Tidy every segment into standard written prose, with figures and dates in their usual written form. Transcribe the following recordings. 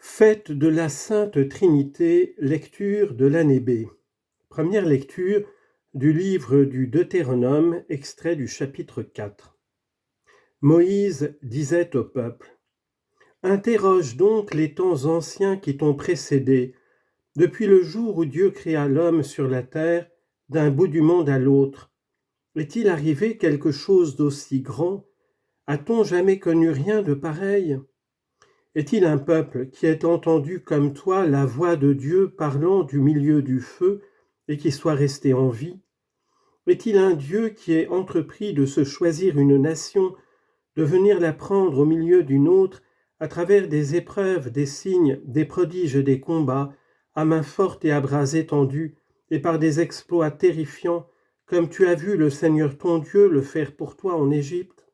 Fête de la Sainte Trinité, lecture de l'année B. Première lecture du livre du Deutéronome, extrait du chapitre 4. Moïse disait au peuple : « Interroge donc les temps anciens qui t'ont précédé, depuis le jour où Dieu créa l'homme sur la terre, d'un bout du monde à l'autre. Est-il arrivé quelque chose d'aussi grand ? A-t-on jamais connu rien de pareil ? Est-il un peuple qui ait entendu comme toi la voix de Dieu parlant du milieu du feu et qui soit resté en vie ? Est-il un Dieu qui ait entrepris de se choisir une nation, de venir la prendre au milieu d'une autre, à travers des épreuves, des signes, des prodiges et des combats, à main forte et à bras étendus, et par des exploits terrifiants, comme tu as vu le Seigneur ton Dieu le faire pour toi en Égypte ?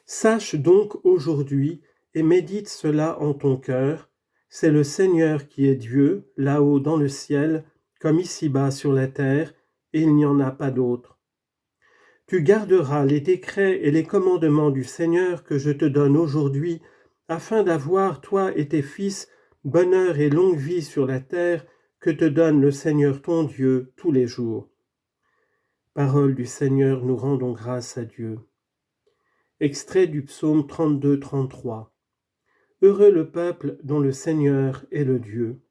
Sache donc aujourd'hui et médite cela en ton cœur, c'est le Seigneur qui est Dieu, là-haut dans le ciel, comme ici-bas sur la terre, et il n'y en a pas d'autre. Tu garderas les décrets et les commandements du Seigneur que je te donne aujourd'hui, afin d'avoir, toi et tes fils, bonheur et longue vie sur la terre que te donne le Seigneur ton Dieu tous les jours. Parole du Seigneur, nous rendons grâce à Dieu. Extrait du psaume 32-33. Heureux le peuple dont le Seigneur est le Dieu.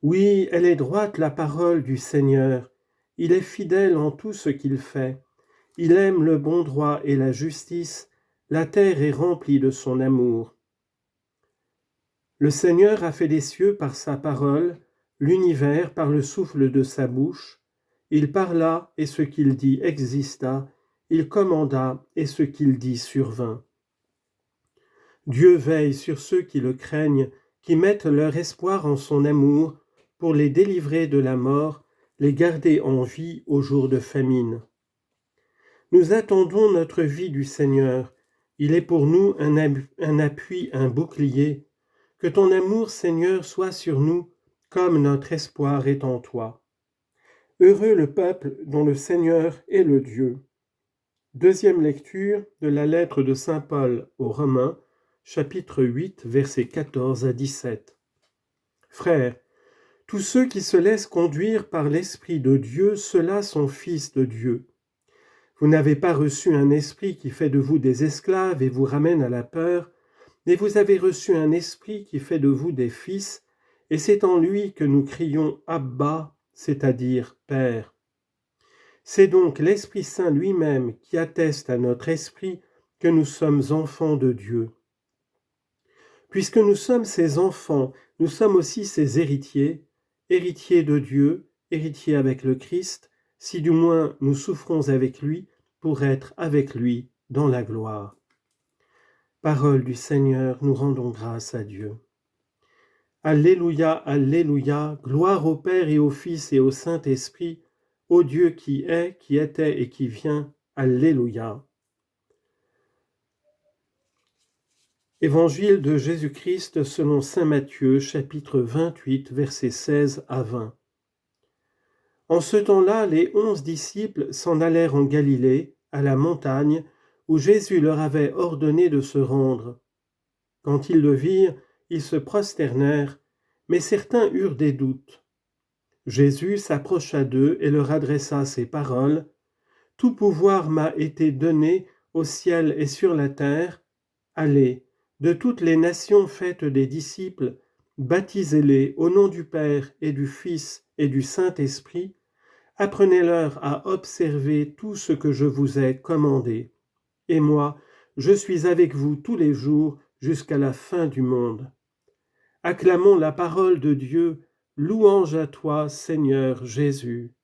Oui, elle est droite la parole du Seigneur. Il est fidèle en tout ce qu'il fait. Il aime le bon droit et la justice. La terre est remplie de son amour. Le Seigneur a fait les cieux par sa parole, l'univers par le souffle de sa bouche. Il parla et ce qu'il dit exista. Il commanda et ce qu'il dit survint. Dieu veille sur ceux qui le craignent, qui mettent leur espoir en son amour, pour les délivrer de la mort, les garder en vie au jour de famine. Nous attendons notre vie du Seigneur. Il est pour nous un appui, un bouclier. Que ton amour, Seigneur, soit sur nous, comme notre espoir est en toi. Heureux le peuple dont le Seigneur est le Dieu. Deuxième lecture de la lettre de saint Paul aux Romains, chapitre 8, versets 14 à 17. Frères, tous ceux qui se laissent conduire par l'Esprit de Dieu, ceux-là sont fils de Dieu. Vous n'avez pas reçu un esprit qui fait de vous des esclaves et vous ramène à la peur, mais vous avez reçu un esprit qui fait de vous des fils, et c'est en lui que nous crions « Abba », c'est-à-dire « Père ». C'est donc l'Esprit Saint lui-même qui atteste à notre esprit que nous sommes enfants de Dieu. Puisque nous sommes ses enfants, nous sommes aussi ses héritiers, héritiers de Dieu, héritiers avec le Christ, si du moins nous souffrons avec lui pour être avec lui dans la gloire. Parole du Seigneur, nous rendons grâce à Dieu. Alléluia, alléluia, gloire au Père et au Fils et au Saint-Esprit, au Dieu qui est, qui était et qui vient. Alléluia. Évangile de Jésus-Christ selon saint Matthieu, chapitre 28, versets 16 à 20. En ce temps-là, les 11 disciples s'en allèrent en Galilée, à la montagne, où Jésus leur avait ordonné de se rendre. Quand ils le virent, ils se prosternèrent, mais certains eurent des doutes. Jésus s'approcha d'eux et leur adressa ces paroles : « Tout pouvoir m'a été donné au ciel et sur la terre. Allez, de toutes les nations faites des disciples, baptisez-les au nom du Père et du Fils et du Saint-Esprit, apprenez-leur à observer tout ce que je vous ai commandé. Et moi, je suis avec vous tous les jours jusqu'à la fin du monde. » Acclamons la parole de Dieu, louange à toi, Seigneur Jésus.